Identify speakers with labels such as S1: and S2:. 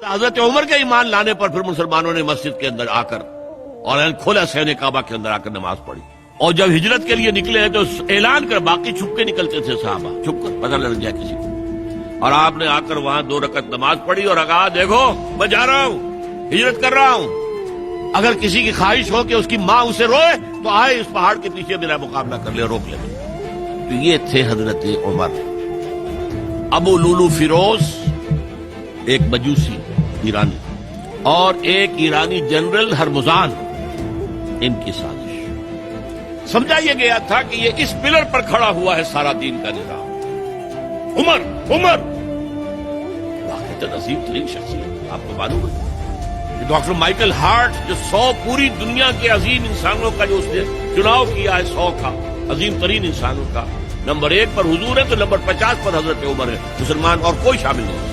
S1: حضرت عمر کے ایمان لانے پر پھر مسلمانوں نے مسجد کے اندر آ کر اور کھلا صحن کعبہ کے اندر آ کر نماز پڑھی، اور جب ہجرت کے لیے نکلے ہیں تو اعلان کر، باقی چھپ کے نکلتے تھے صحابہ، چھپ کر پتہ لگ جائے کسی کو، اور آپ نے آ کر وہاں 2 رکعت نماز پڑھی اور کہا دیکھو میں جا رہا ہوں، ہجرت کر رہا ہوں، اگر کسی کی خواہش ہو کہ اس کی ماں اسے روئے تو آئے اس پہاڑ کے پیچھے میرا مقابلہ کر لے، روک لے۔ تو یہ تھے حضرت عمر۔ ابو لولو فیروز ایک مجوسی ایرانی اور ایک ایرانی جنرل ہرمزان، ان کی سازش، سمجھا یہ گیا تھا کہ یہ اس پلر پر کھڑا ہوا ہے سارا دین کا نظام، عمر واقعی عظیم ترین شخصیت، آپ کو معلوم ہے کہ ڈاکٹر مائیکل ہارٹ جو 100 پوری دنیا کے عظیم انسانوں کا جو اس نے چناؤ کیا ہے، 100 کا عظیم ترین انسانوں کا، نمبر 1 پر حضور ہے تو نمبر 50 پر حضرت عمر ہے، مسلمان اور کوئی شامل نہیں۔